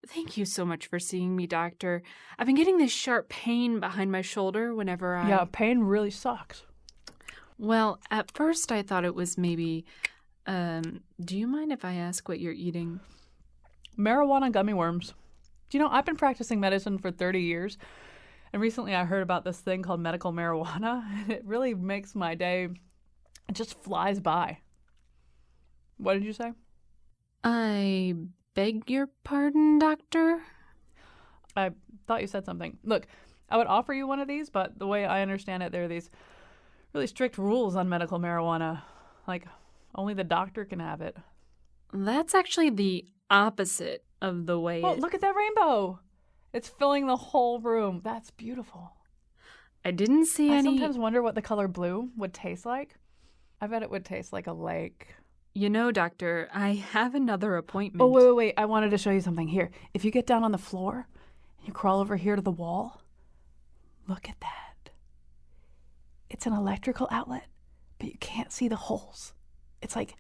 Thank you so much for seeing me, doctor. I've been getting this sharp pain behind my shoulder whenever Yeah, pain really sucks. Well, at first I thought it was maybe... do you mind if I ask what you're eating? Marijuana gummy worms. Do you know, I've been practicing medicine for 30 years, and recently I heard about this thing called medical marijuana, and it really makes my day, it just flies by. What did you say? I beg your pardon, doctor? I thought you said something. Look, I would offer you one of these, but the way I understand it, there are these really strict rules on medical marijuana. Like, only the doctor can have it. That's actually the opposite of the way Look at that rainbow. It's filling the whole room. That's beautiful. I didn't see any... I sometimes wonder what the color blue would taste like. I bet it would taste like a lake. You know, doctor, I have another appointment. Oh, wait. I wanted to show you something. Here, if you get down on the floor and you crawl over here to the wall, look at that. It's an electrical outlet, but you can't see the holes. It's like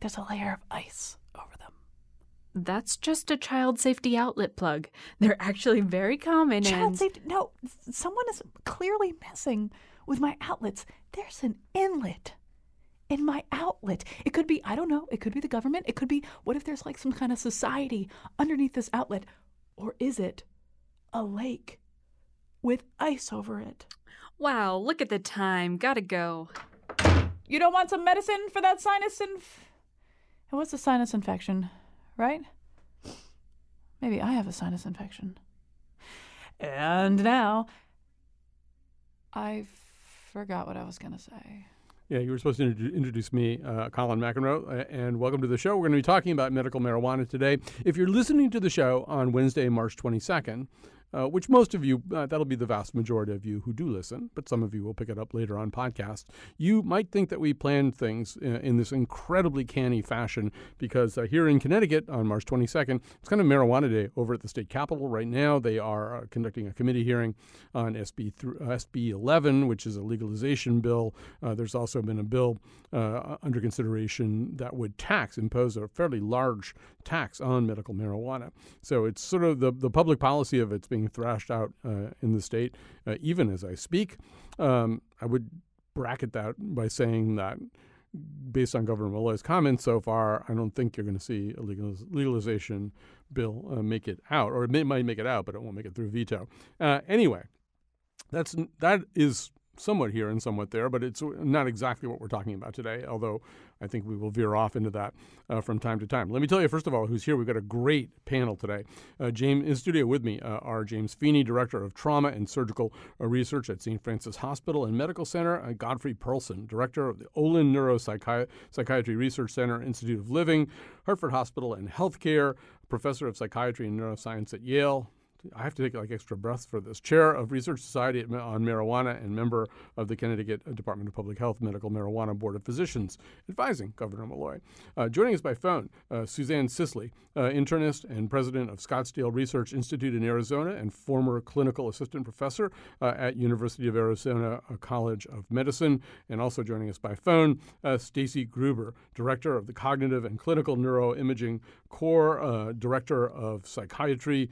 there's a layer of ice over them. That's just a child safety outlet plug. They're actually very common. Child safety? No, someone is clearly messing with my outlets. There's an inlet in my outlet. It could be, I don't know, it could be the government. It could be, what if there's like some kind of society underneath this outlet? Or is it a lake with ice over it? Wow, look at the time. Gotta go. You don't want some medicine for that sinus and what's a sinus infection, right? Maybe I have a sinus infection. And now I forgot what I was going to say. Yeah, you were supposed to introduce me, Colin McEnroe, and welcome to the show. We're going to be talking about medical marijuana today. If you're listening to the show on Wednesday, March 22nd, which most of you, that'll be the vast majority of you who do listen, but some of you will pick it up later on podcast. You might think that we planned things in this incredibly canny fashion because here in Connecticut on March 22nd, it's kind of Marijuana Day over at the state capitol. Right now, they are conducting a committee hearing on SB 11, which is a legalization bill. There's also been a bill under consideration that would impose a fairly large tax on medical marijuana. So it's sort of the public policy of it's being thrashed out in the state, even as I speak. I would bracket that by saying that based on Governor Malloy's comments so far, I don't think you're going to see a legalization bill make it out, or it might make it out, but it won't make it through veto. Anyway, that is somewhat here and somewhat there, but it's not exactly what we're talking about today, although I think we will veer off into that from time to time. Let me tell you, first of all, who's here. We've got a great panel today. James in studio with me are James Feeney, Director of Trauma and Surgical Research at St. Francis Hospital and Medical Center, and Godfrey Perlson, Director of the Olin Neuropsychiatry Research Center, Institute of Living, Hartford Hospital and Healthcare, Professor of Psychiatry and Neuroscience at Yale. I have to take like extra breaths for this. Chair of Research Society on Marijuana and member of the Connecticut Department of Public Health Medical Marijuana Board of Physicians, advising Governor Malloy. Joining us by phone, Suzanne Sisley, internist and president of Scottsdale Research Institute in Arizona and former clinical assistant professor at University of Arizona College of Medicine. And also joining us by phone, Stacy Gruber, director of the Cognitive and Clinical Neuroimaging Core, director of Psychiatry,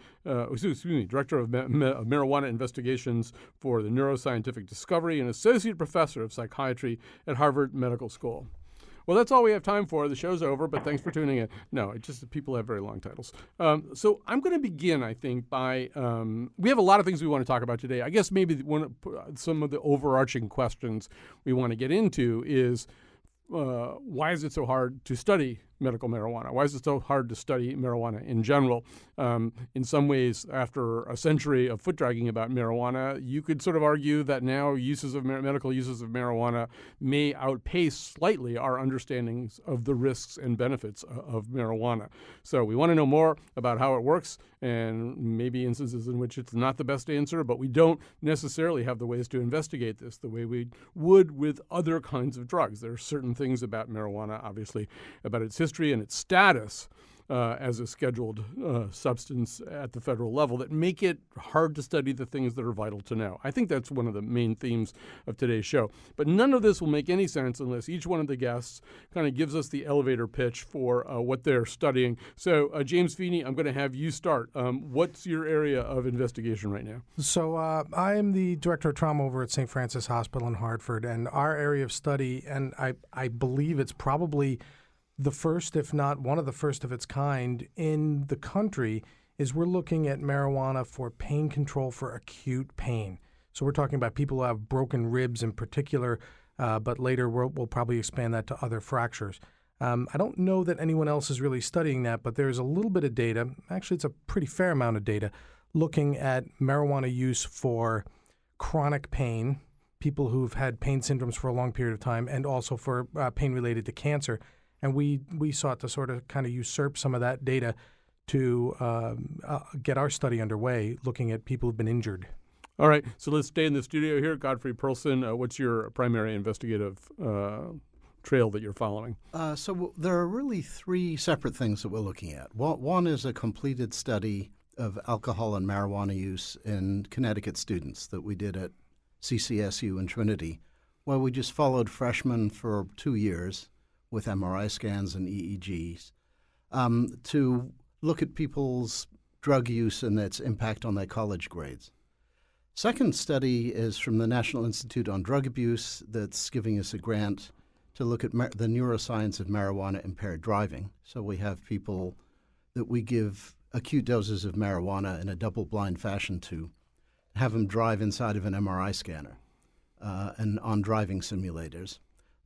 Director of Marijuana Investigations for the Neuroscientific Discovery and Associate Professor of Psychiatry at Harvard Medical School. Well, that's all we have time for. The show's over, but thanks for tuning in. No, it's just that people have very long titles. So I'm going to begin, I think, by we have a lot of things we want to talk about today. I guess maybe some of the overarching questions we want to get into is why is it so hard to study medical marijuana? Why is it so hard to study marijuana in general? In some ways, after a century of foot dragging about marijuana, you could sort of argue that now medical uses of marijuana may outpace slightly our understandings of the risks and benefits of marijuana. So we want to know more about how it works and maybe instances in which it's not the best answer, but we don't necessarily have the ways to investigate this the way we would with other kinds of drugs. There are certain things about marijuana, obviously, about its history and its status as a scheduled substance at the federal level that make it hard to study the things that are vital to know. I think that's one of the main themes of today's show. But none of this will make any sense unless each one of the guests kind of gives us the elevator pitch for what they're studying. So, James Feeney, I'm going to have you start. What's your area of investigation right now? So I am the director of trauma over at St. Francis Hospital in Hartford, and our area of study, and I believe it's probably the first, if not one of the first of its kind in the country, is we're looking at marijuana for pain control for acute pain. So we're talking about people who have broken ribs in particular, but later we'll probably expand that to other fractures. I don't know that anyone else is really studying that, but there's a little bit of data. Actually, it's a pretty fair amount of data looking at marijuana use for chronic pain, people who've had pain syndromes for a long period of time, and also for pain related to cancer. And we sought to sort of kind of usurp some of that data to get our study underway, looking at people who've been injured. All right, so let's stay in the studio here. Godfrey Perlson, what's your primary investigative trail that you're following? So there are really three separate things that we're looking at. One is a completed study of alcohol and marijuana use in Connecticut students that we did at CCSU and Trinity, where we just followed freshmen for 2 years with MRI scans and EEGs to look at people's drug use and its impact on their college grades. Second study is from the National Institute on Drug Abuse that's giving us a grant to look at the neuroscience of marijuana-impaired driving. So we have people that we give acute doses of marijuana in a double-blind fashion to have them drive inside of an MRI scanner and on driving simulators.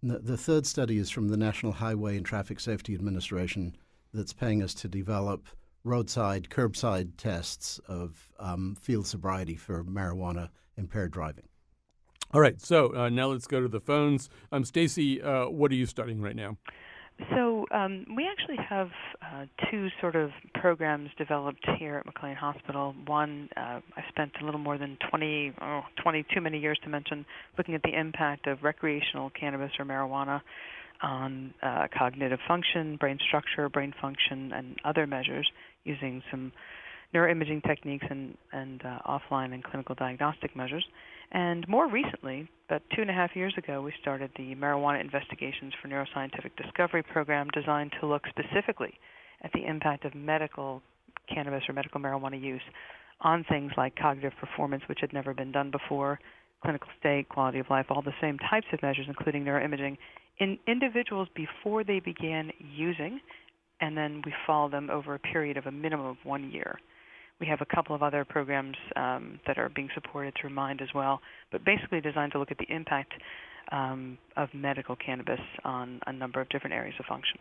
The third study is from the National Highway and Traffic Safety Administration that's paying us to develop roadside, curbside tests of field sobriety for marijuana-impaired driving. All right, so now let's go to the phones. Stacy, what are you studying right now? So we actually have two sort of programs developed here at McLean Hospital. One, I spent a little more than 20, too many years to mention, looking at the impact of recreational cannabis or marijuana on cognitive function, brain structure, brain function, and other measures using some neuroimaging techniques and offline and clinical diagnostic measures. And more recently, about 2.5 years ago, we started the Marijuana Investigations for Neuroscientific Discovery program designed to look specifically at the impact of medical cannabis or medical marijuana use on things like cognitive performance, which had never been done before, clinical state, quality of life, all the same types of measures, including neuroimaging, in individuals before they began using, and then we follow them over a period of a minimum of 1 year. We have a couple of other programs that are being supported through MIND as well, but basically designed to look at the impact of medical cannabis on a number of different areas of function,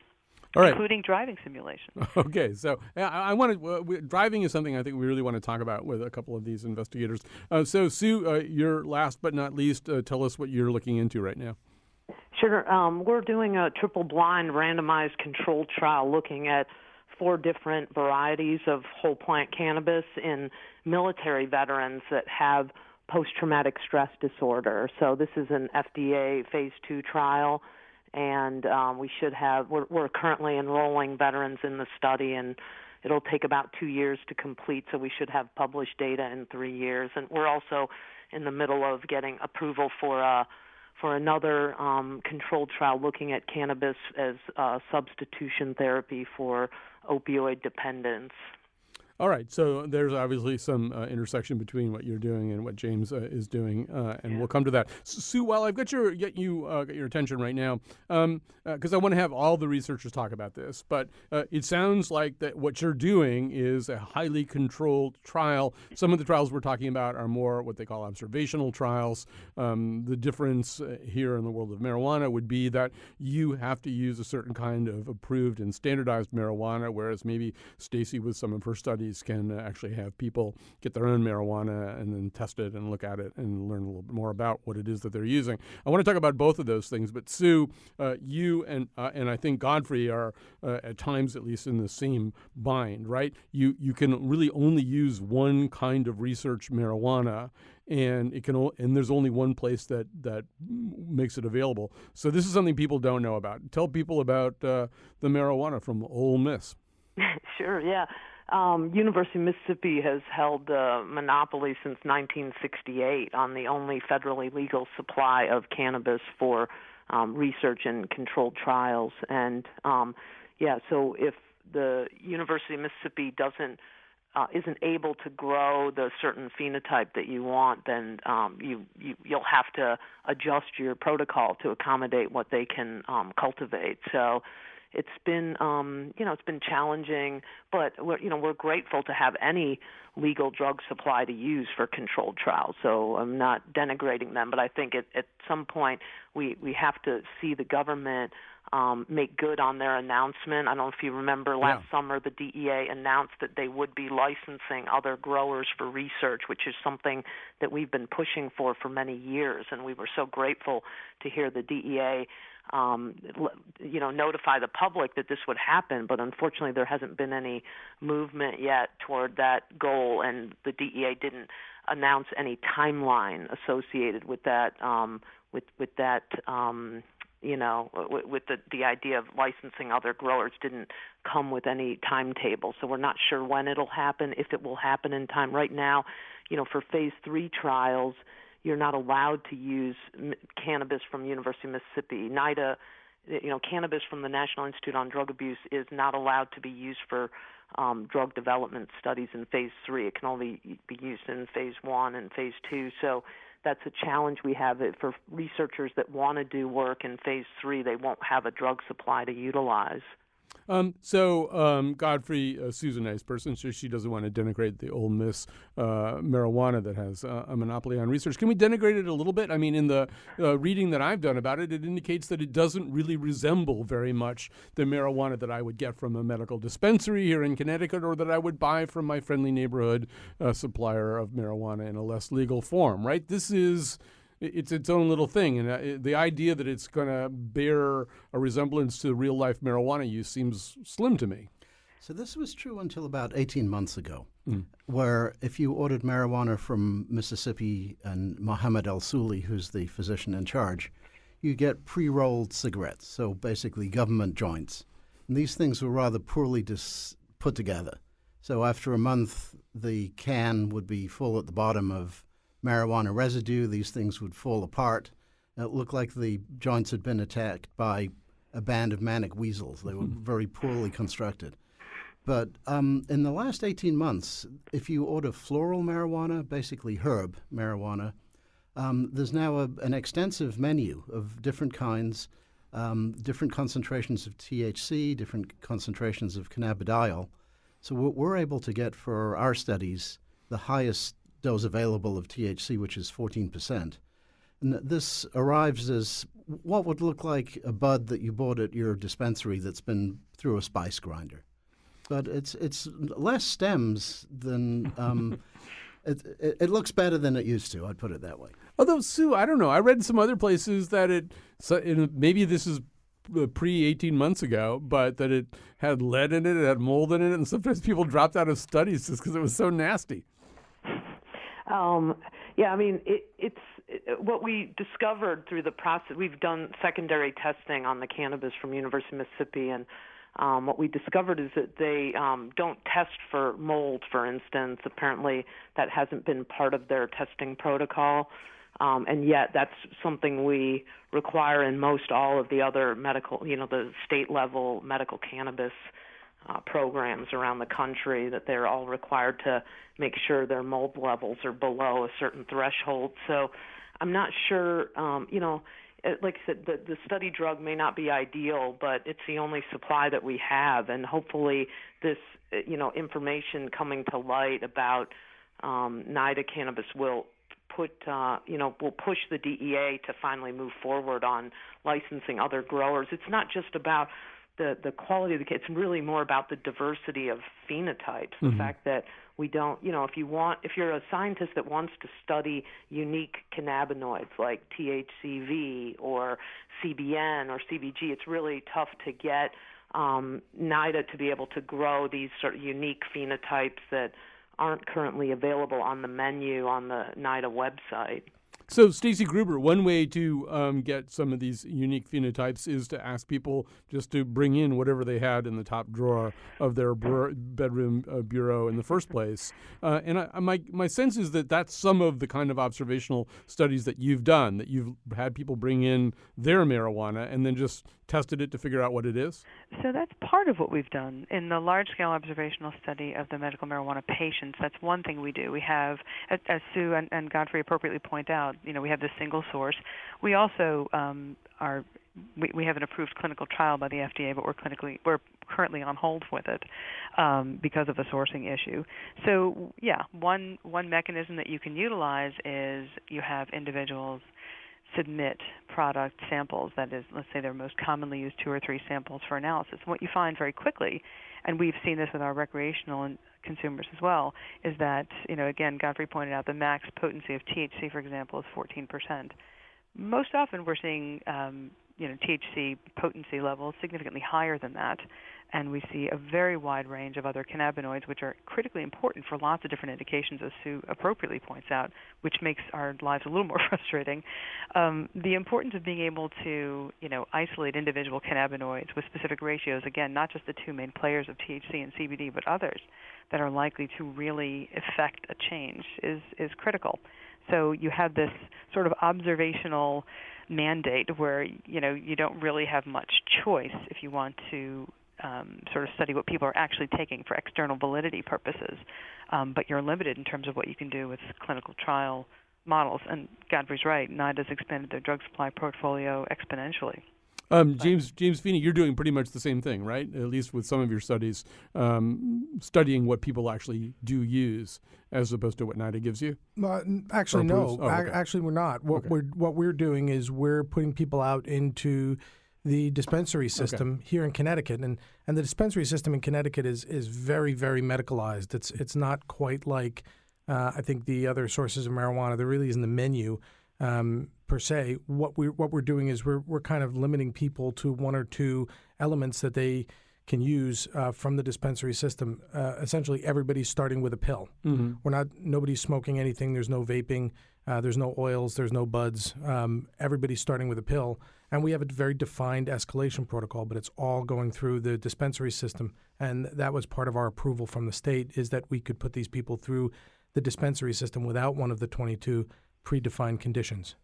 including driving simulation. Okay, so I want to. Driving is something I think we really want to talk about with a couple of these investigators. So, Sue, you're last but not least. Tell us what you're looking into right now. Sure. We're doing a triple-blind randomized controlled trial looking at 4 different varieties of whole plant cannabis in military veterans that have post-traumatic stress disorder. So this is an FDA phase 2 trial, and we're currently enrolling veterans in the study, and it'll take about 2 years to complete, so we should have published data in 3 years. And we're also in the middle of getting approval for another controlled trial looking at cannabis as substitution therapy for opioid dependence. All right, so there's obviously some intersection between what you're doing and what James is doing, and we'll come to that. Sue, while I've got your attention right now, because I want to have all the researchers talk about this, but it sounds like that what you're doing is a highly controlled trial. Some of the trials we're talking about are more what they call observational trials. The difference here in the world of marijuana would be that you have to use a certain kind of approved and standardized marijuana, whereas maybe Stacy with some of her studies can actually have people get their own marijuana and then test it and look at it and learn a little bit more about what it is that they're using. I want to talk about both of those things, but Sue, you and I think Godfrey are at times at least in the same bind, right? You can really only use one kind of research marijuana, and there's only one place that makes it available. So this is something people don't know about. Tell people about the marijuana from Ole Miss. Sure, yeah. University of Mississippi has held the monopoly since 1968 on the only federally legal supply of cannabis for research and controlled trials. And so if the University of Mississippi isn't able to grow the certain phenotype that you want, then you'll have to adjust your protocol to accommodate what they can cultivate. So it's been it's been challenging, but we're grateful to have any legal drug supply to use for controlled trials. So I'm not denigrating them, but I think at some point we have to see the government make good on their announcement. I don't know if you remember last summer the DEA announced that they would be licensing other growers for research, which is something that we've been pushing for many years, and we were so grateful to hear the DEA notify the public that this would happen, but unfortunately there hasn't been any movement yet toward that goal, and the DEA didn't announce any timeline associated with that with the idea of licensing other growers didn't come with any timetable. So we're not sure when it'll happen, if it will happen in time. Right now, for phase 3 trials, you're not allowed to use cannabis from University of Mississippi. NIDA, cannabis from the National Institute on Drug Abuse is not allowed to be used for drug development studies in phase 3. It can only be used in phase 1 and phase 2. So that's a challenge we have. For researchers that want to do work in phase 3, they won't have a drug supply to utilize. Godfrey, Sue's a nice person, so she doesn't want to denigrate the Ole Miss marijuana that has a monopoly on research. Can we denigrate it a little bit? I mean, in the reading that I've done about it, it indicates that it doesn't really resemble very much the marijuana that I would get from a medical dispensary here in Connecticut, or that I would buy from my friendly neighborhood supplier of marijuana in a less legal form, right? It's its own little thing, and the idea that it's going to bear a resemblance to real-life marijuana use seems slim to me. So this was true until about 18 months ago, where if you ordered marijuana from Mississippi and Mohammed El-Suli, who's the physician in charge, you get pre-rolled cigarettes, so basically government joints. And these things were rather poorly put together. So after a month, the can would be full at the bottom of marijuana residue. These things would fall apart. It looked like the joints had been attacked by a band of manic weasels. They were very poorly constructed. But in the last 18 months, if you order floral marijuana, basically herb marijuana, there's now an extensive menu of different kinds, different concentrations of THC, different concentrations of cannabidiol. So we're able to get for our studies the highest dose available of THC, which is 14%. And this arrives as what would look like a bud that you bought at your dispensary that's been through a spice grinder. But it's less stems than it looks better than it used to. I'd put it that way. Although, Sue, I don't know. I read some other places that maybe this is pre-18 months ago, but that it had lead in it, it had mold in it, and sometimes people dropped out of studies just because it was so nasty. It's what we discovered through the process. We've done secondary testing on the cannabis from University of Mississippi, and what we discovered is that they don't test for mold, for instance. Apparently that hasn't been part of their testing protocol, and yet that's something we require in most all of the other medical, the state-level medical cannabis programs around the country, that they're all required to make sure their mold levels are below a certain threshold. So I'm not sure, like I said, the study drug may not be ideal, but it's the only supply that we have, and hopefully this, information coming to light about NIDA cannabis will push the DEA to finally move forward on licensing other growers. It's not just about the quality of the case. It's really more about the diversity of phenotypes. The fact that we don't, if you're a scientist that wants to study unique cannabinoids like THCV or CBN or CBG, it's really tough to get NIDA to be able to grow these sort of unique phenotypes that aren't currently available on the menu on the NIDA website. So, Stacy Gruber, one way to get some of these unique phenotypes is to ask people just to bring in whatever they had in the top drawer of their bedroom bureau in the first place. My sense is that that's some of the kind of observational studies that you've done, that you've had people bring in their marijuana and then just tested it to figure out what it is? So that's part of what we've done. In the large-scale observational study of the medical marijuana patients, that's one thing we do. We have, as Sue and Godfrey appropriately point out, we have this single source. We also we have an approved clinical trial by the FDA, but we're currently on hold with it because of a sourcing issue. So, one mechanism that you can utilize is you have individuals submit product samples, that is, let's say their most commonly used 2 or 3 samples for analysis. And what you find very quickly, and we've seen this with our recreational consumers as well, is that, again, Godfrey pointed out the max potency of THC, for example, is 14%. Most often we're seeing THC potency levels significantly higher than that, and we see a very wide range of other cannabinoids, which are critically important for lots of different indications, as Sue appropriately points out, which makes our lives a little more frustrating. The importance of being able to, isolate individual cannabinoids with specific ratios, again, not just the 2 main players of THC and CBD, but others that are likely to really affect a change is critical. So you have this sort of observational mandate where, you don't really have much choice if you want to sort of study what people are actually taking for external validity purposes. But you're limited in terms of what you can do with clinical trial models. And Godfrey's right, NIDA's expanded their drug supply portfolio exponentially. James Feeney, you're doing pretty much the same thing, right? At least with some of your studies, studying what people actually do use as opposed to what NIDA gives you? Actually, no. Oh, okay. Actually, we're not. What Okay. we're doing is we're putting people out into the dispensary system here in Connecticut, and the dispensary system in Connecticut is very, very medicalized. It's not quite like I think the other sources of marijuana. There really isn't a menu per se. What we're doing is we're kind of limiting people to 1 or 2 elements that they can use from the dispensary system. Essentially, everybody's starting with a pill. Mm-hmm. Nobody's smoking anything. There's no vaping. There's no oils. There's no buds. Everybody's starting with a pill. And we have a very defined escalation protocol, but it's all going through the dispensary system. And that was part of our approval from the state, is that we could put these people through the dispensary system without one of the 22 predefined conditions.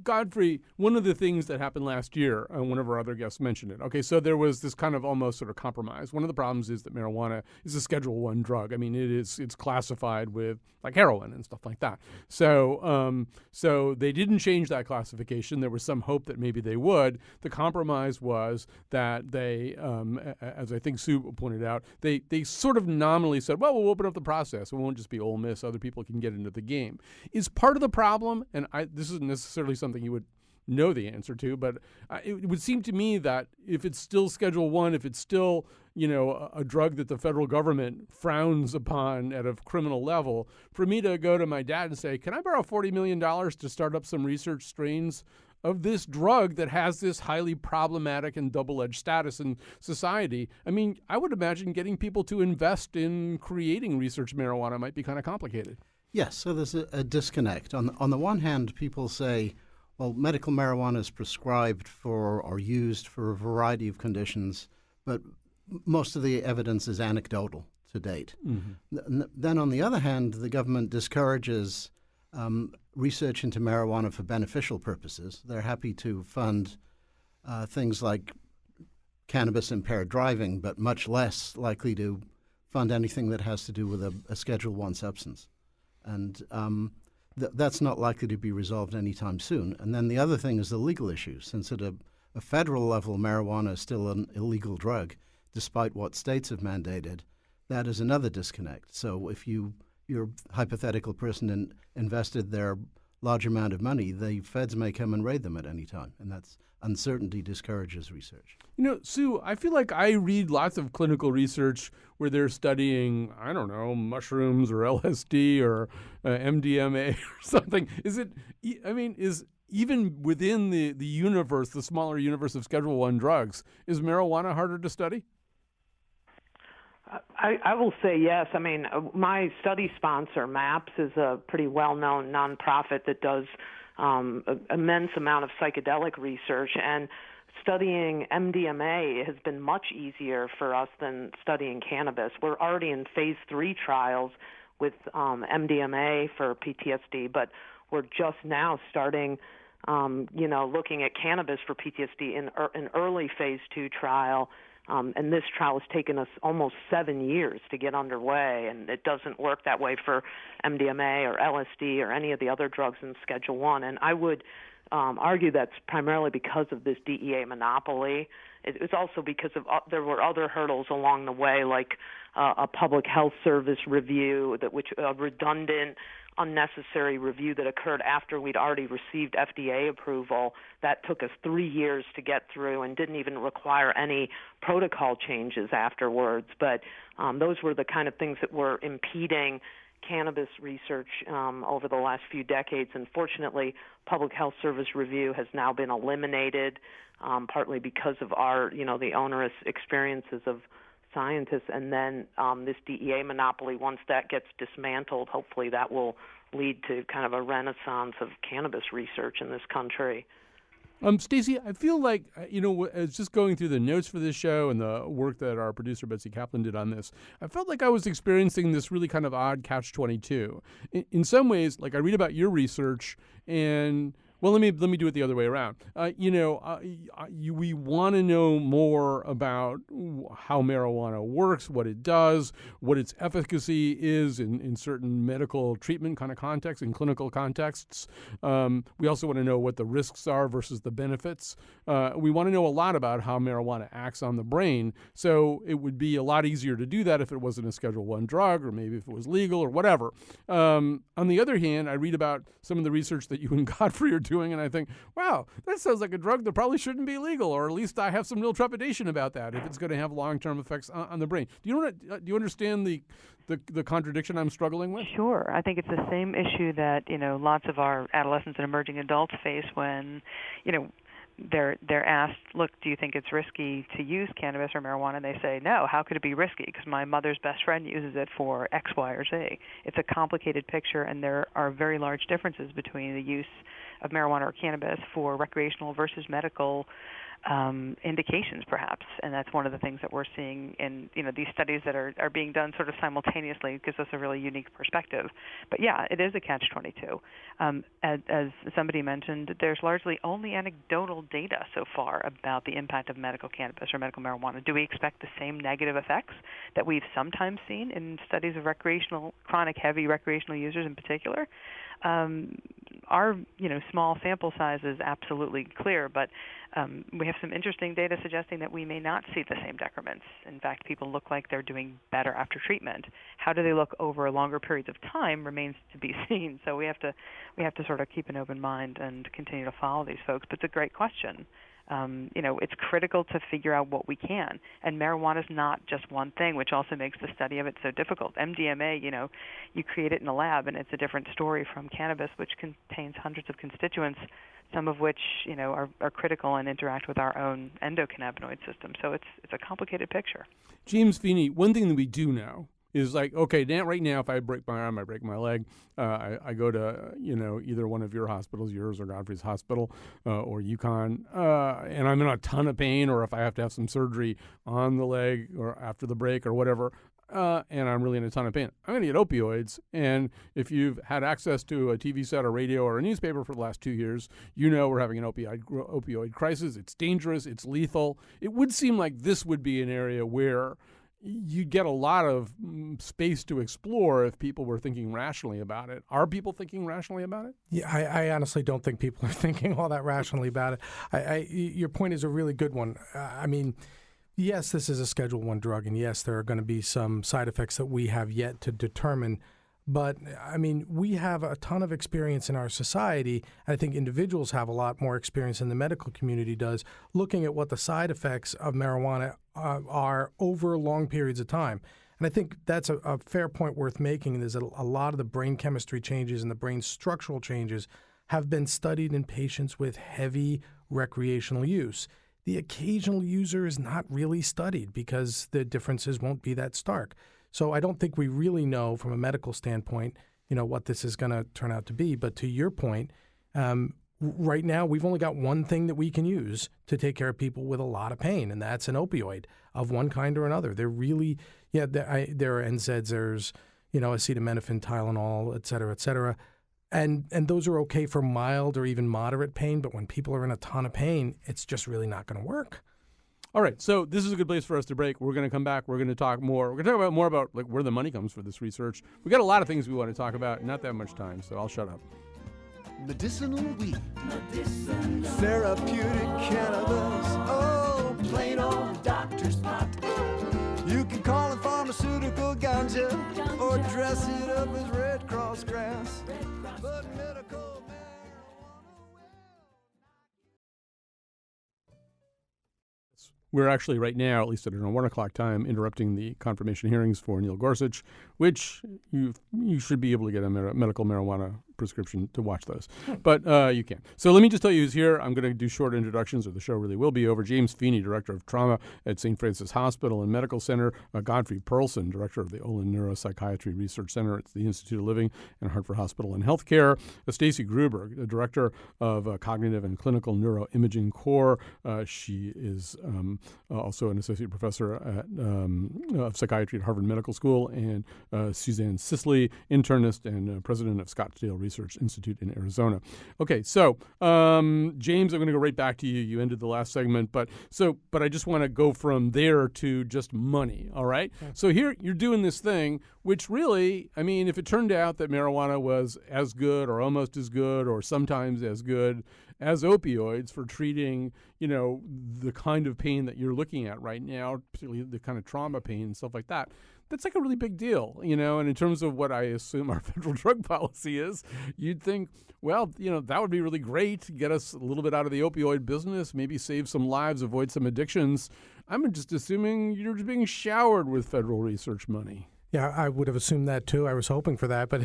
Godfrey, one of the things that happened last year, one of our other guests mentioned it. Okay, so there was this kind of almost sort of compromise. One of the problems is that marijuana is a Schedule I drug. I mean, it's classified with like heroin and stuff like that. So they didn't change that classification. There was some hope that maybe they would. The compromise was that they, as I think Sue pointed out, they sort of nominally said, well, we'll open up the process. It won't just be Ole Miss. Other people can get into the game. Is part of the problem, and this isn't necessarily something you would know the answer to, but it would seem to me that if it's still Schedule I, if it's still, a drug that the federal government frowns upon at a criminal level, for me to go to my dad and say, can I borrow $40 million to start up some research strains of this drug that has this highly problematic and double-edged status in society? I mean, I would imagine getting people to invest in creating research marijuana might be kind of complicated. Yes, so there's a disconnect. On the one hand, people say, well, medical marijuana is prescribed for or used for a variety of conditions, but most of the evidence is anecdotal to date. Mm-hmm. Then on the other hand, the government discourages research into marijuana for beneficial purposes. They're happy to fund things like cannabis-impaired driving, but much less likely to fund anything that has to do with a Schedule I substance. And that's not likely to be resolved anytime soon. And then the other thing is the legal issue. Since at a federal level, marijuana is still an illegal drug, despite what states have mandated, that is another disconnect. So if your hypothetical person invested their large amount of money, the feds may come and raid them at any time. And that's uncertainty discourages research. Sue, I feel like I read lots of clinical research where they're studying, I don't know, mushrooms or LSD or MDMA or something. Is even within the universe, the smaller universe of Schedule I drugs, is marijuana harder to study? I will say yes. I mean, my study sponsor, MAPS, is a pretty well-known nonprofit that does an immense amount of psychedelic research, and studying MDMA has been much easier for us than studying cannabis. We're already in phase 3 trials with MDMA for PTSD, but we're just now starting, looking at cannabis for PTSD in an early phase 2 trial. And this trial has taken us almost 7 years to get underway, and it doesn't work that way for MDMA or LSD or any of the other drugs in Schedule 1. And I would argue that's primarily because of this DEA monopoly. It's also because of there were other hurdles along the way, like a public health service review, which a redundant, unnecessary review that occurred after we'd already received FDA approval. That took us 3 years to get through and didn't even require any protocol changes afterwards. But those were the kind of things that were impeding cannabis research over the last few decades. And fortunately, public health service review has now been eliminated, partly because of the onerous experiences of scientists. And then this DEA monopoly, once that gets dismantled, hopefully that will lead to kind of a renaissance of cannabis research in this country. Stacey, I feel like, as just going through the notes for this show and the work that our producer Betsy Kaplan did on this, I felt like I was experiencing this really kind of odd catch-22. In some ways, like I read about your research and, well, let me do it the other way around. We want to know more about how marijuana works, what it does, what its efficacy is in certain medical treatment kind of contexts, in clinical contexts. We also want to know what the risks are versus the benefits. We want to know a lot about how marijuana acts on the brain. So it would be a lot easier to do that if it wasn't a Schedule 1 drug, or maybe if it was legal or whatever. On the other hand, I read about some of the research that you and Godfrey are doing, and I think, wow, that sounds like a drug that probably shouldn't be legal, or at least I have some real trepidation about that if it's going to have long-term effects on the brain. Do you understand the contradiction I'm struggling with? Sure. I think it's the same issue that, lots of our adolescents and emerging adults face when, they're asked, look, do you think it's risky to use cannabis or marijuana? And they say, no, how could it be risky? Because my mother's best friend uses it for X, Y, or Z. It's a complicated picture, and there are very large differences between the use of marijuana or cannabis for recreational versus medical indications, perhaps. And that's one of the things that we're seeing in these studies that are being done sort of simultaneously. It gives us a really unique perspective. But yeah, it is a catch-22. As somebody mentioned, there's largely only anecdotal data so far about the impact of medical cannabis or medical marijuana. Do we expect the same negative effects that we've sometimes seen in studies of chronic heavy recreational users in particular? Our small sample size is absolutely clear, but we have some interesting data suggesting that we may not see the same decrements. In fact, people look like they're doing better after treatment. How do they look over longer periods of time remains to be seen. So we have to sort of keep an open mind and continue to follow these folks. But it's a great question. It's critical to figure out what we can. And marijuana is not just one thing, which also makes the study of it so difficult. MDMA, you create it in a lab, and it's a different story from cannabis, which contains hundreds of constituents, some of which, are critical and interact with our own endocannabinoid system. So it's a complicated picture. James Feeney, one thing that we do know is like, okay, right now, if I break my arm, I break my leg, I go to, either one of your hospitals, yours or Godfrey's hospital, or UConn, and I'm in a ton of pain, or if I have to have some surgery on the leg or after the break or whatever, and I'm really in a ton of pain, I'm going to get opioids. And if you've had access to a TV set or radio or a newspaper for the last 2 years, we're having an opioid crisis. It's dangerous. It's lethal. It would seem like this would be an area where you get a lot of space to explore if people were thinking rationally about it. Are people thinking rationally about it? Yeah, I honestly don't think people are thinking all that rationally about it. Your point is a really good one. Yes, this is a Schedule 1 drug, and yes, there are going to be some side effects that we have yet to determine. But, we have a ton of experience in our society. I think individuals have a lot more experience than the medical community does, looking at what the side effects of marijuana are over long periods of time. And I think that's a fair point worth making. There's a lot of the brain chemistry changes and the brain structural changes have been studied in patients with heavy recreational use. The occasional user is not really studied because the differences won't be that stark. So I don't think we really know from a medical standpoint, what this is going to turn out to be. But to your point, right now we've only got one thing that we can use to take care of people with a lot of pain, and that's an opioid of one kind or another. They're really, there are NSAIDs, there's, acetaminophen, Tylenol, et cetera, and those are okay for mild or even moderate pain. But when people are in a ton of pain, it's just really not going to work. All right, so this is a good place for us to break. We're going to come back. We're going to talk more. We're going to talk more about like where the money comes for this research. We got a lot of things we want to talk about. Not that much time, so I'll shut up. Medicinal weed, therapeutic cannabis, oh, plain old doctor's pot. You can call it pharmaceutical ganja, or dress it up as Red Cross grass. But medical We're actually right now, at least at around 1 o'clock time, interrupting the confirmation hearings for Neil Gorsuch, which you should be able to get a medical marijuana prescription to watch those. But you can. So let me just tell you who's here. I'm going to do short introductions, or the show really will be over. James Feeney, Director of Trauma at St. Francis Hospital and Medical Center. Godfrey Perlson, Director of the Olin Neuropsychiatry Research Center at the Institute of Living and Hartford Hospital and Healthcare. Stacy Gruber, Director of Cognitive and Clinical Neuroimaging Core. She is also an Associate Professor of Psychiatry at Harvard Medical School. And Suzanne Sisley, Internist and President of Scottsdale Research Institute in Arizona. Okay, so James, I'm going to go right back to you. You ended the last segment, but I just want to go from there to just money. All right. Okay. So here you're doing this thing, which really, I mean, if it turned out that marijuana was as good or almost as good or sometimes as good as opioids for treating, the kind of pain that you're looking at right now, particularly the kind of trauma pain and stuff like that. That's like a really big deal, and in terms of what I assume our federal drug policy is, you'd think, well, that would be really great, get us a little bit out of the opioid business, maybe save some lives, avoid some addictions. I'm just assuming you're just being showered with federal research money. Yeah, I would have assumed that too. I was hoping for that, but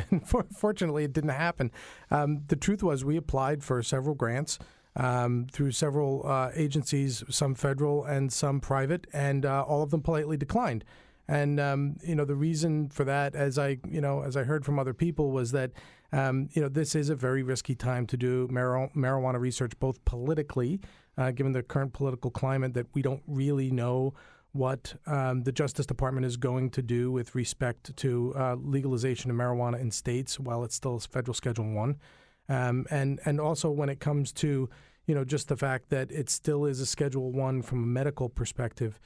fortunately it didn't happen. The truth was we applied for several grants through several agencies, some federal and some private, and all of them politely declined. And the reason for that, as I heard from other people, was that this is a very risky time to do marijuana research, both politically, given the current political climate, that we don't really know what the Justice Department is going to do with respect to legalization of marijuana in states while it's still federal Schedule I, and also when it comes to just the fact that it still is a Schedule I from a medical perspective.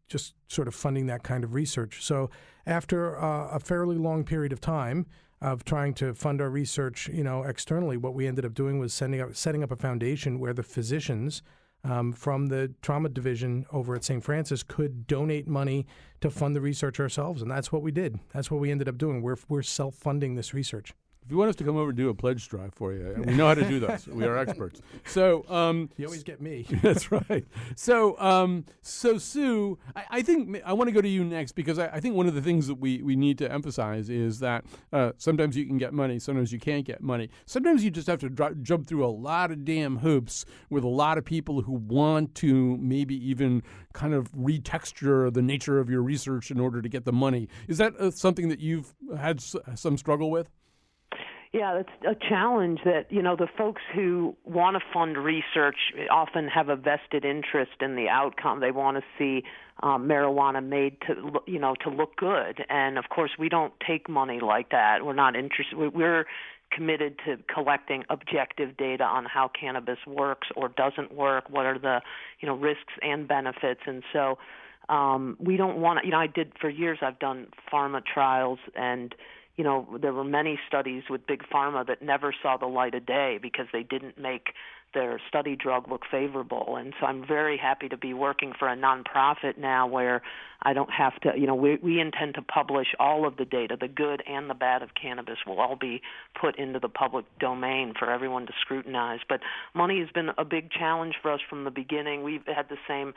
Just sort of funding that kind of research. So after a fairly long period of time of trying to fund our research, externally, what we ended up doing was setting up a foundation where the physicians from the trauma division over at St. Francis could donate money to fund the research ourselves, and that's what we did. That's what we ended up doing. We're self-funding this research. If you want us to come over and do a pledge drive for you, we know how to do those. We are experts. So you always get me. That's right. So Sue, I think I want to go to you next because I think one of the things that we need to emphasize is that sometimes you can get money, sometimes you can't get money. Sometimes you just have to jump through a lot of damn hoops with a lot of people who want to maybe even kind of retexture the nature of your research in order to get the money. Is that something that you've had some struggle with? Yeah, that's a challenge that, the folks who want to fund research often have a vested interest in the outcome. They want to see marijuana made to look good. And, of course, we don't take money like that. We're not interested. We're committed to collecting objective data on how cannabis works or doesn't work, what are the, risks and benefits. And so we don't want to, for years I've done pharma trials, and there were many studies with big pharma that never saw the light of day because they didn't make their study drug look favorable. And so I'm very happy to be working for a nonprofit now where I don't have to, we intend to publish all of the data, the good and the bad of cannabis will all be put into the public domain for everyone to scrutinize. But money has been a big challenge for us from the beginning. We've had the same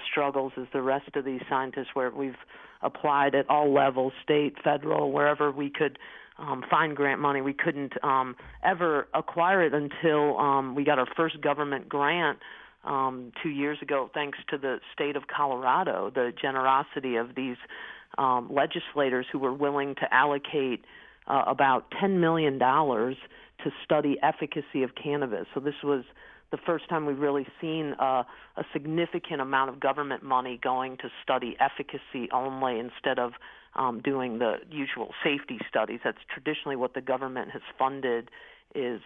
struggles as the rest of these scientists where we've applied at all levels, state, federal, wherever we could find grant money. We couldn't ever acquire it until we got our first government grant 2 years ago, thanks to the state of Colorado, the generosity of these legislators who were willing to allocate about $10 million to study efficacy of cannabis. So this was the first time we've really seen a significant amount of government money going to study efficacy only instead of doing the usual safety studies. That's traditionally what the government has funded is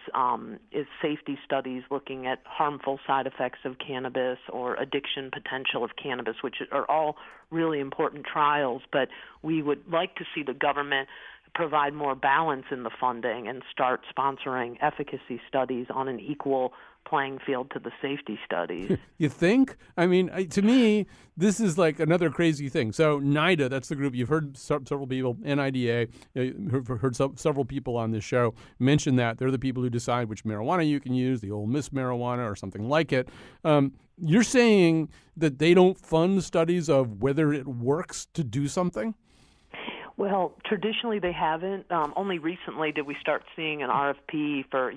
safety studies looking at harmful side effects of cannabis or addiction potential of cannabis, which are all really important trials. But we would like to see the government provide more balance in the funding and start sponsoring efficacy studies on an equal playing field to the safety studies. You think? I mean, to me, this is like another crazy thing. So NIDA, that's the group. You've heard several people, NIDA, you've heard several people on this show mention that. They're the people who decide which marijuana you can use, the Ole Miss marijuana or something like it. You're saying that they don't fund studies of whether it works to do something? Well, traditionally they haven't. Only recently did we start seeing an RFP for,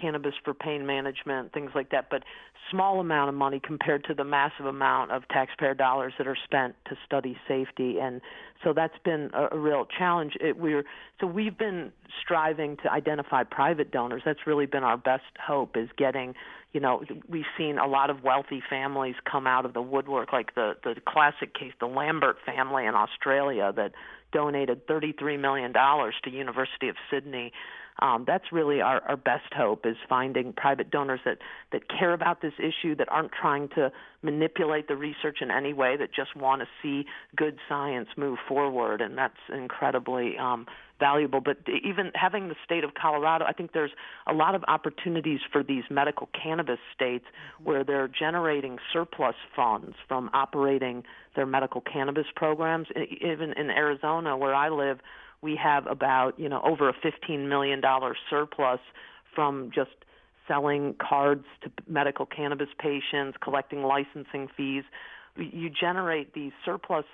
cannabis for pain management, things like that, but small amount of money compared to the massive amount of taxpayer dollars that are spent to study safety. And so that's been a real challenge. We've been striving to identify private donors. That's really been our best hope, is getting, we've seen a lot of wealthy families come out of the woodwork, like the classic case, the Lambert family in Australia that donated $33 million to University of Sydney. That's really our best hope, is finding private donors that care about this issue, that aren't trying to manipulate the research in any way, that just want to see good science move forward, and that's incredibly valuable. But even having the state of Colorado, I think there's a lot of opportunities for these medical cannabis states where they're generating surplus funds from operating their medical cannabis programs. Even in Arizona, where I live, we have about, over a $15 million surplus from just selling cards to medical cannabis patients, collecting licensing fees. You generate these surplus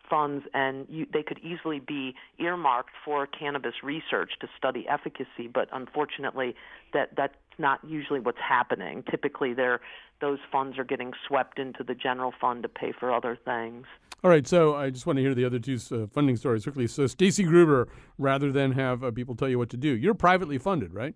funds, and they could easily be earmarked for cannabis research to study efficacy, but unfortunately that's not usually what's happening. Typically those funds are getting swept into the general fund to pay for other things. All right, so I just want to hear the other two funding stories quickly. So Stacy Gruber, rather than have people tell you what to do, you're privately funded, right?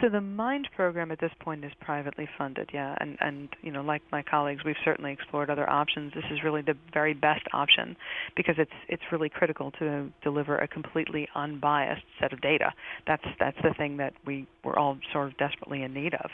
So the MIND program at this point is privately funded, yeah. And like my colleagues, we've certainly explored other options. This is really the very best option because it's really critical to deliver a completely unbiased set of data. That's the thing that we're all sort of desperately in need of.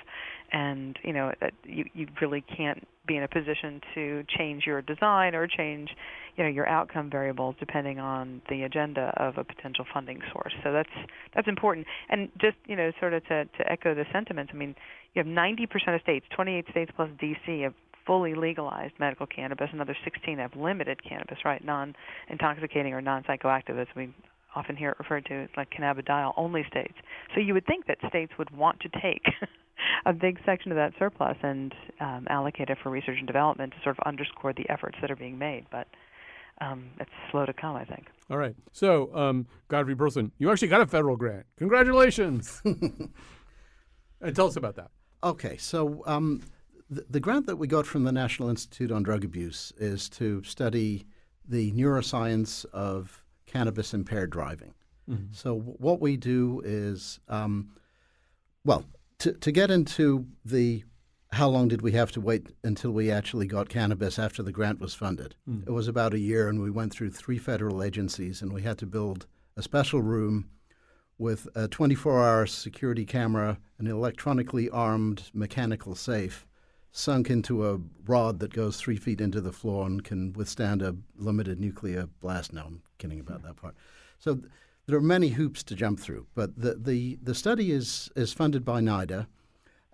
And, you really can't be in a position to change your design or change, your outcome variables depending on the agenda of a potential funding source. So that's important. And just, sort of to echo the sentiments, I mean, you have 90% of states, 28 states plus D.C., have fully legalized medical cannabis. Another 16 have limited cannabis, right, non-intoxicating or non-psychoactive, as we often hear it referred to, like cannabidiol-only states. So you would think that states would want to take a big section of that surplus and allocate it for research and development to sort of underscore the efforts that are being made. But it's slow to come, I think. All right. So, Godfrey Burleson, you actually got a federal grant. Congratulations. Tell us about that. Okay. So the grant that we got from the National Institute on Drug Abuse is to study the neuroscience of cannabis-impaired driving. Mm-hmm. So what we do is, to get into the how long did we have to wait until we actually got cannabis after the grant was funded? Mm. It was about a year, and we went through 3 federal agencies, and we had to build a special room with a 24-hour security camera, an electronically armed mechanical safe, sunk into a rod that goes 3 feet into the floor and can withstand a limited nuclear blast. No, I'm kidding about that part. So there are many hoops to jump through, but the study is funded by NIDA,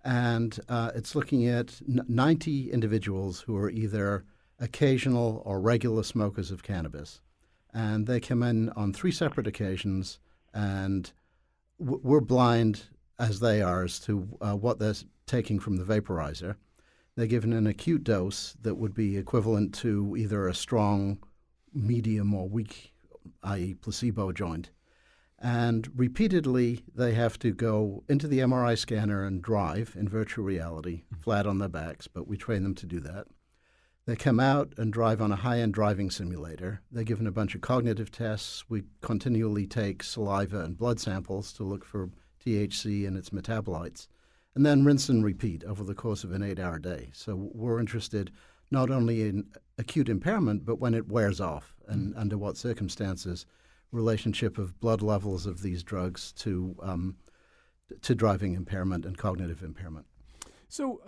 and it's looking at 90 individuals who are either occasional or regular smokers of cannabis. And they come in on 3 separate occasions, and we're blind, as they are, as to what they're taking from the vaporizer. They're given an acute dose that would be equivalent to either a strong, medium, or weak, i.e. placebo joint. And repeatedly, they have to go into the MRI scanner and drive in virtual reality, flat on their backs, but we train them to do that. They come out and drive on a high-end driving simulator. They're given a bunch of cognitive tests. We continually take saliva and blood samples to look for THC and its metabolites, and then rinse and repeat over the course of an 8-hour day. So we're interested not only in acute impairment, but when it wears off and under what circumstances, relationship of blood levels of these drugs to driving impairment and cognitive impairment. So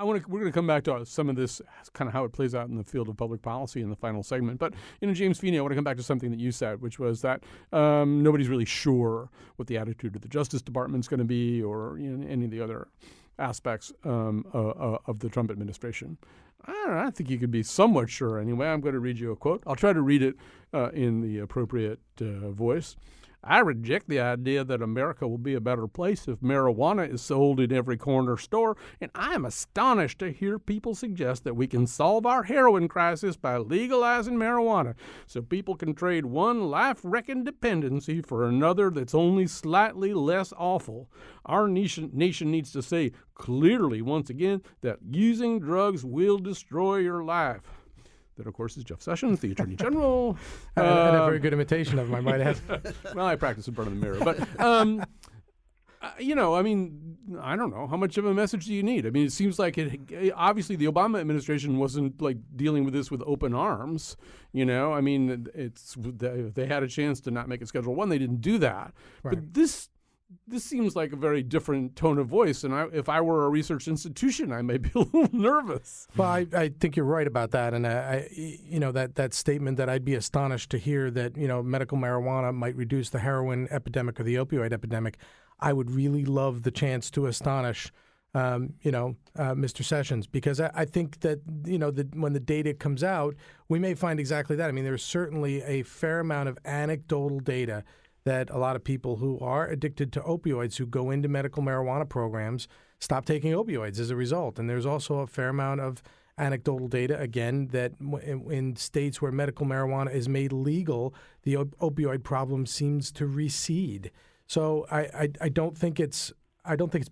we're going to come back to some of this, kind of how it plays out in the field of public policy in the final segment. But, James Feeney, I want to come back to something that you said, which was that nobody's really sure what the attitude of the Justice Department's going to be or any of the other aspects of the Trump administration. I don't know, I think you could be somewhat sure anyway. I'm going to read you a quote. I'll try to read it in the appropriate voice. I reject the idea that America will be a better place if marijuana is sold in every corner store, and I am astonished to hear people suggest that we can solve our heroin crisis by legalizing marijuana so people can trade one life-wrecking dependency for another that's only slightly less awful. Our nation needs to say clearly once again that using drugs will destroy your life. That, of course, is Jeff Sessions, the Attorney General. And a very good imitation of him, I might add. Well, I practice in front of the mirror. But, I don't know. How much of a message do you need? I mean, it seems like obviously the Obama administration wasn't, dealing with this with open arms. I mean, they had a chance to not make it Schedule 1. They didn't do that. Right. But this seems like a very different tone of voice, and if I were a research institution, I may be a little nervous. Well, I think you're right about that, and that statement that I'd be astonished to hear that medical marijuana might reduce the heroin epidemic or the opioid epidemic. I would really love the chance to astonish, Mr. Sessions, because I think that when the data comes out, we may find exactly that. I mean, there's certainly a fair amount of anecdotal data that a lot of people who are addicted to opioids who go into medical marijuana programs stop taking opioids as a result. And there's also a fair amount of anecdotal data, again, that in states where medical marijuana is made legal, the opioid problem seems to recede. So I don't think it's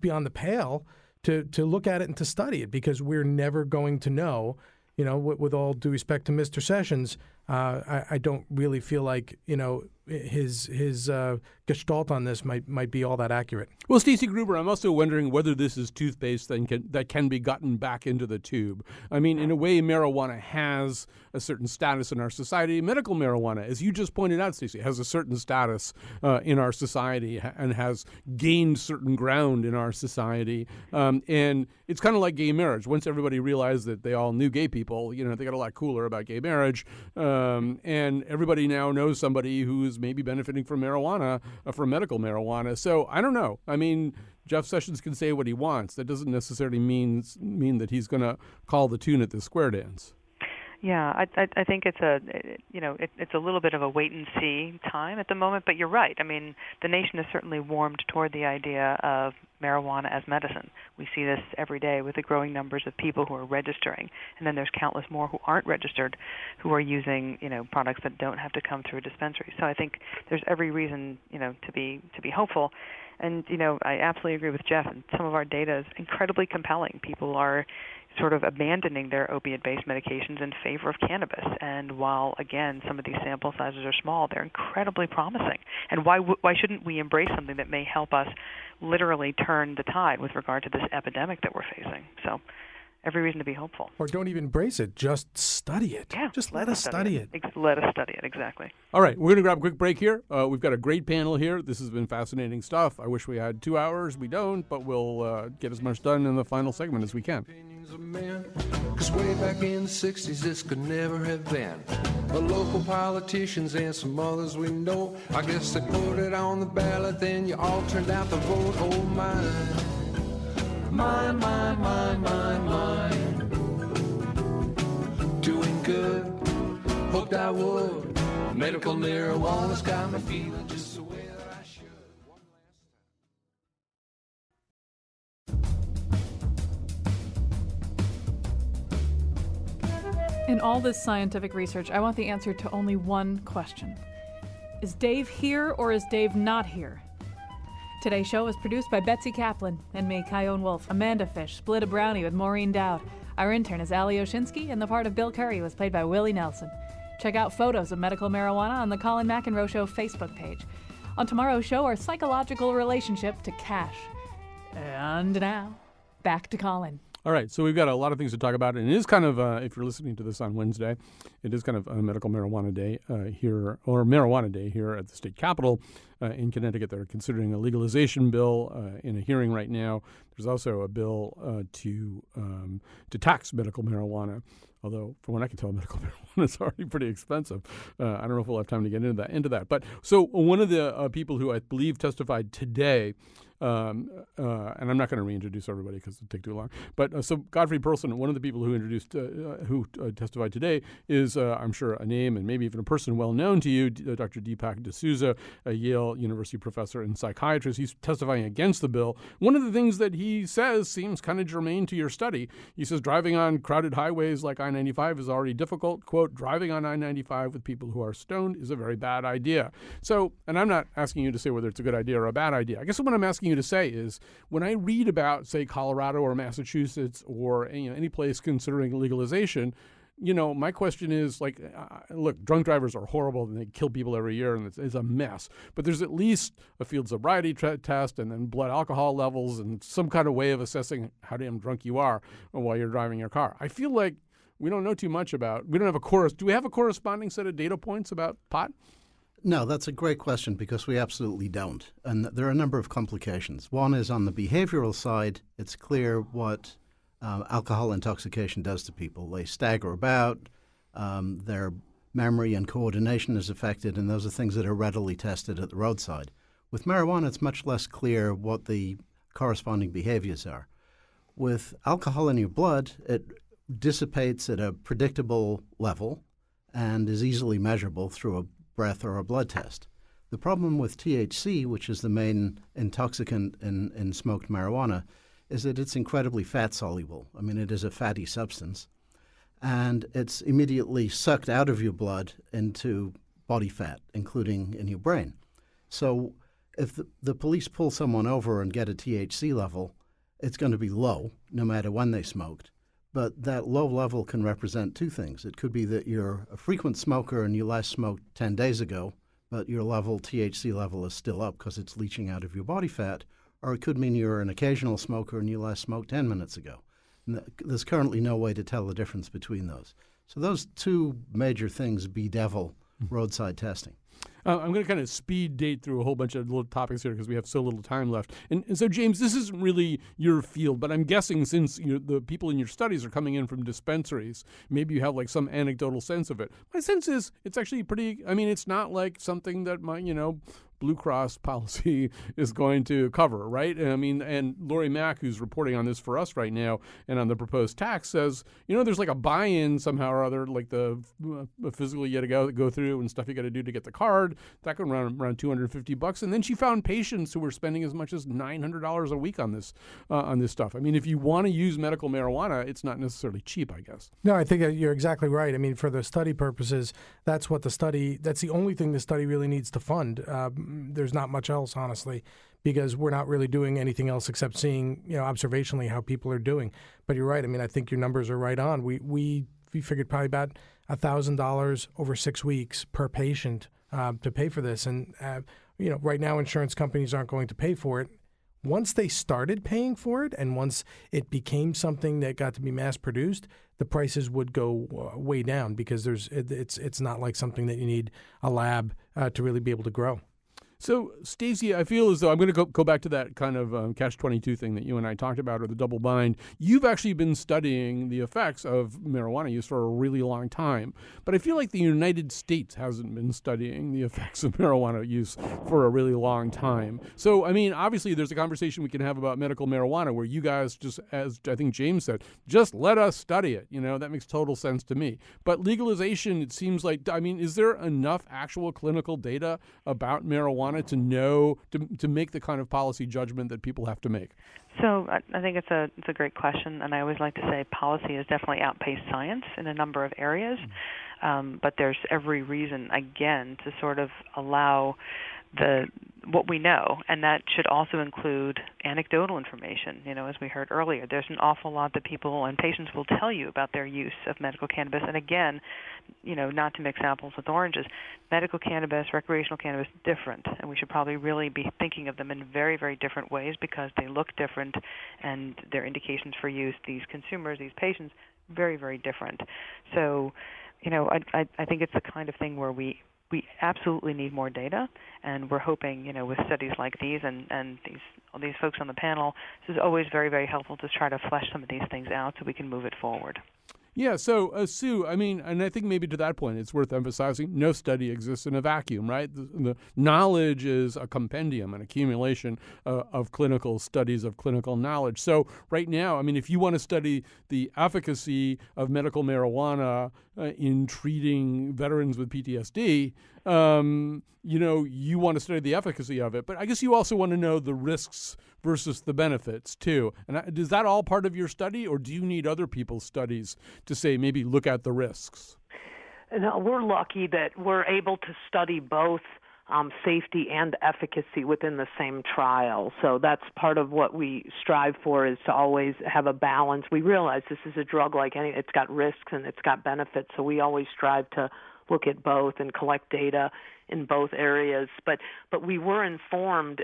beyond the pale to look at it and to study it, because we're never going to know. With all due respect to Mr. Sessions, I don't really feel like his gestalt on this might be all that accurate. Well, Stacey Gruber, I'm also wondering whether this is toothpaste that can be gotten back into the tube. I mean, in a way, marijuana has a certain status in our society. Medical marijuana, as you just pointed out, Stacey, has a certain status in our society and has gained certain ground in our society. And it's kind of like gay marriage. Once everybody realized that they all knew gay people, they got a lot cooler about gay marriage. And everybody now knows somebody who's maybe benefiting from marijuana, from medical marijuana. So I don't know. I mean, Jeff Sessions can say what he wants. That doesn't necessarily mean that he's going to call the tune at the square dance. Yeah, I think it's a little bit of a wait and see time at the moment, but you're right. I mean, the nation has certainly warmed toward the idea of marijuana as medicine. We see this every day with the growing numbers of people who are registering, and then there's countless more who aren't registered, who are using products that don't have to come through a dispensary. So I think there's every reason to be hopeful. And I absolutely agree with Jeff, and some of our data is incredibly compelling. People are sort of abandoning their opiate-based medications in favor of cannabis. And while, again, some of these sample sizes are small, they're incredibly promising. And why shouldn't we embrace something that may help us literally turn the tide with regard to this epidemic that we're facing? So every reason to be hopeful. Or don't even embrace it. Just study it. Yeah, just let us study it. Let us study it, exactly. All right, we're going to grab a quick break here. We've got a great panel here. This has been fascinating stuff. I wish we had 2 hours. We don't, but we'll get as much done in the final segment as we can. Cause way back in the 60s this could never have been. The local politicians and some others we know, I guess they put it on the ballot, then you all turned out to vote. Oh my, doing good, hoped I would. Medical marijuana's got me feeling just the way that I should. In all this scientific research, I want the answer to only one question. Is Dave here or is Dave not here? Today's show was produced by Betsy Kaplan and me, Kyone Wolf. Amanda Fish split a brownie with Maureen Dowd. Our intern is Ali Oshinsky, and the part of Bill Curry was played by Willie Nelson. Check out photos of medical marijuana on the Colin McEnroe Show Facebook page. On tomorrow's show, our psychological relationship to cash. And now, back to Colin. All right, so we've got a lot of things to talk about, and it is kind of, if you're listening to this on Wednesday, it is kind of a medical marijuana day here, or marijuana day here at the state capitol in Connecticut. They're considering a legalization bill in a hearing right now. There's also a bill to tax medical marijuana, although from what I can tell, medical marijuana is already pretty expensive. I don't know if we'll have time to get into that. But so one of the people who I believe testified today, and I'm not going to reintroduce everybody because it'll take too long. But so Godfrey Perlson, one of the people who testified today, is I'm sure a name and maybe even a person well known to you, Dr. Deepak D'Souza, a Yale University professor and psychiatrist. He's testifying against the bill. One of the things that he says seems kind of germane to your study. He says driving on crowded highways like I-95 is already difficult. Quote, driving on I-95 with people who are stoned is a very bad idea. So, and I'm not asking you to say whether it's a good idea or a bad idea. I guess what I'm asking you to say is when I read about, say, Colorado or Massachusetts or any place considering legalization, my question is like, look, drunk drivers are horrible and they kill people every year and it's a mess. But there's at least a field sobriety test and then blood alcohol levels and some kind of way of assessing how damn drunk you are while you're driving your car. I feel like we don't know too much about. We don't have do we have a corresponding set of data points about pot? No, that's a great question because we absolutely don't. And there are a number of complications. One is on the behavioral side, it's clear what alcohol intoxication does to people. They stagger about, their memory and coordination is affected, and those are things that are readily tested at the roadside. With marijuana, it's much less clear what the corresponding behaviors are. With alcohol in your blood, it dissipates at a predictable level and is easily measurable through a breath or a blood test. The problem with THC, which is the main intoxicant in smoked marijuana, is that it's incredibly fat soluble. I mean, it is a fatty substance, and it's immediately sucked out of your blood into body fat, including in your brain. So if the police pull someone over and get a THC level, it's going to be low, no matter when they smoked. But that low level can represent two things. It could be that you're a frequent smoker and you last smoked 10 days ago, but your THC level is still up because it's leaching out of your body fat. Or it could mean you're an occasional smoker and you last smoked 10 minutes ago. And there's currently no way to tell the difference between those. So those two major things bedevil roadside testing. I'm going to kind of speed date through a whole bunch of little topics here because we have so little time left. And so, James, this isn't really your field, but I'm guessing since the people in your studies are coming in from dispensaries, maybe you have like some anecdotal sense of it. My sense is it's actually it's not like something that my, Blue Cross policy is going to cover, right? And Lori Mack, who's reporting on this for us right now and on the proposed tax, says, there's like a buy-in somehow or other, like the physical you got to go through and stuff you got to do to get the card. That could run around $250. And then she found patients who were spending as much as $900 a week on this stuff. I mean, if you want to use medical marijuana, it's not necessarily cheap, I guess. No, I think you're exactly right. I mean, for the study purposes, that's the only thing the study really needs to fund. There's not much else, honestly, because we're not really doing anything else except seeing, observationally how people are doing. But you're right. I mean, I think your numbers are right on. We figured probably about $1,000 over 6 weeks per patient to pay for this. And, right now insurance companies aren't going to pay for it. Once they started paying for it and once it became something that got to be mass produced, the prices would go way down because it's not like something that you need a lab to really be able to grow. So, Stacey, I feel as though I'm going to go back to that kind of catch-22 thing that you and I talked about, or the double bind. You've actually been studying the effects of marijuana use for a really long time. But I feel like the United States hasn't been studying the effects of marijuana use for a really long time. So, I mean, obviously there's a conversation we can have about medical marijuana where you guys just, as I think James said, just let us study it. That makes total sense to me. But legalization, it seems like, is there enough actual clinical data about marijuana to know, to make the kind of policy judgment that people have to make? So I think it's a great question, and I always like to say policy has definitely outpaced science in a number of areas. But there's every reason, again, to sort of allow what we know, and that should also include anecdotal information. As we heard earlier, there's an awful lot that people and patients will tell you about their use of medical cannabis. And again, not to mix apples with oranges, medical cannabis, recreational cannabis, different, and we should probably really be thinking of them in very, very different ways because they look different, and their indications for use, these consumers, these patients, very, very different. So, I think it's the kind of thing where we absolutely need more data, and we're hoping, with studies like these and all these folks on the panel, this is always very, very helpful to try to flesh some of these things out so we can move it forward. Yeah, so Sue, and I think maybe to that point, it's worth emphasizing no study exists in a vacuum, right? The knowledge is a compendium, an accumulation of clinical studies of clinical knowledge. So right now, if you want to study the efficacy of medical marijuana in treating veterans with PTSD, you want to study the efficacy of it. But I guess you also want to know the risks versus the benefits, too. And is that all part of your study, or do you need other people's studies to say maybe look at the risks? No, we're lucky that we're able to study both safety and efficacy within the same trial. So that's part of what we strive for, is to always have a balance. We realize this is a drug like any, it's got risks and it's got benefits, so we always strive to look at both and collect data in both areas. But we were informed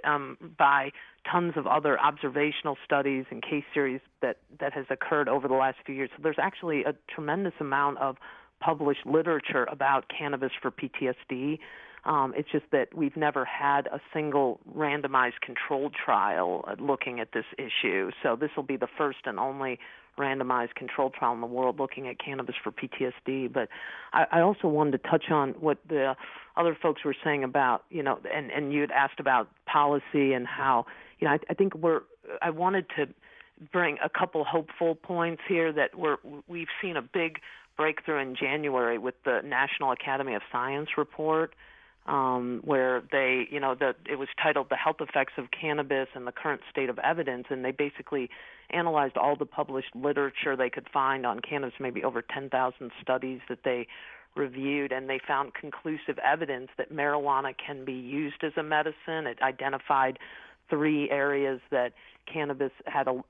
by tons of other observational studies and case series that has occurred over the last few years. So there's actually a tremendous amount of published literature about cannabis for PTSD. It's just that we've never had a single randomized controlled trial looking at this issue. So this will be the first and only randomized controlled trial in the world looking at cannabis for PTSD. But I also wanted to touch on what the other folks were saying about, and you had asked about policy and how, I think I wanted to bring a couple hopeful points here that we've seen a big breakthrough in January with the National Academy of Science report, where they, it was titled "The Health Effects of Cannabis and the Current State of Evidence," and they basically analyzed all the published literature they could find on cannabis, maybe over 10,000 studies that they reviewed, and they found conclusive evidence that marijuana can be used as a medicine. It identified 3 areas that cannabis had a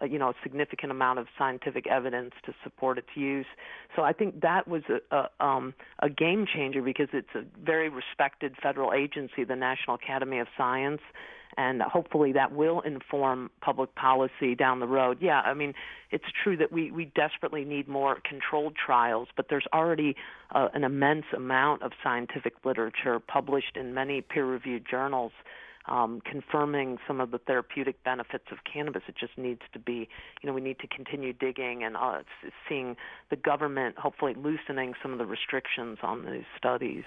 significant amount of scientific evidence to support its use. So I think that was a game changer, because it's a very respected federal agency, the National Academy of Science, and hopefully that will inform public policy down the road. Yeah, it's true that we desperately need more controlled trials, but there's already an immense amount of scientific literature published in many peer-reviewed journals confirming some of the therapeutic benefits of cannabis. It just needs to be, we need to continue digging and seeing the government hopefully loosening some of the restrictions on these studies.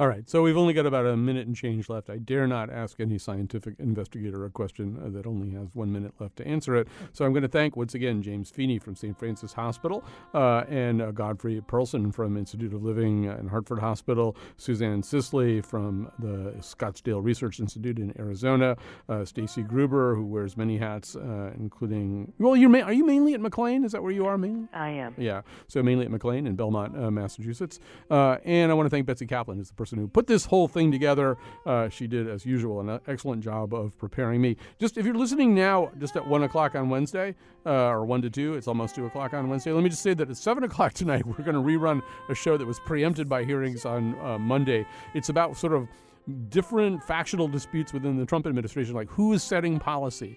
All right, so we've only got about a minute and change left. I dare not ask any scientific investigator a question that only has 1 minute left to answer it. So I'm going to thank, once again, James Feeney from St. Francis Hospital and Godfrey Perlson from Institute of Living in Hartford Hospital, Suzanne Sisley from the Scottsdale Research Institute in Arizona, Stacy Gruber, who wears many hats, including, are you mainly at McLean? Is that where you are mainly? I am. Yeah, so mainly at McLean in Belmont, Massachusetts. And I want to thank Betsy Kaplan, who's the person who put this whole thing together. She did, as usual, an excellent job of preparing me. Just if you're listening now, just at 1 o'clock on Wednesday, or 1 to 2, it's almost 2 o'clock on Wednesday. Let me just say that at 7 o'clock tonight, we're going to rerun a show that was preempted by hearings on Monday. It's about sort of different factional disputes within the Trump administration, like who is setting policy,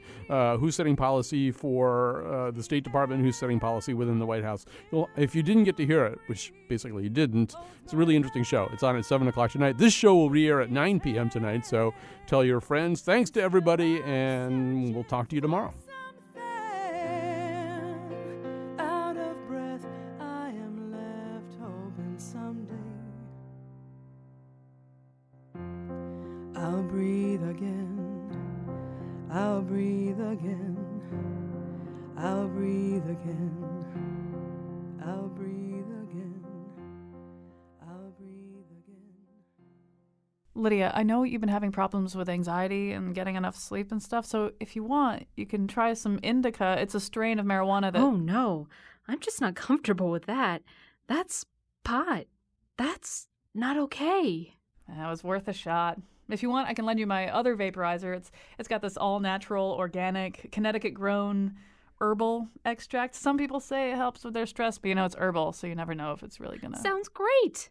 for the State Department, who's setting policy within the White House. Well, if you didn't get to hear it, which basically you didn't, it's a really interesting show. It's on at 7 o'clock tonight. This show will re-air at 9 p.m. tonight, so tell your friends. Thanks to everybody, and we'll talk to you tomorrow. Out of breath, I am left hoping someday I'll breathe again, I'll breathe again, I'll breathe again, I'll breathe again, I'll breathe again. Lydia, I know you've been having problems with anxiety and getting enough sleep and stuff, so if you want, you can try some indica. It's a strain of marijuana that... Oh, no. I'm just not comfortable with that. That's pot. That's not okay. That was worth a shot. If you want, I can lend you my other vaporizer. It's got this all-natural, organic, Connecticut-grown herbal extract. Some people say it helps with their stress, but it's herbal, so you never know if it's really gonna. Sounds great.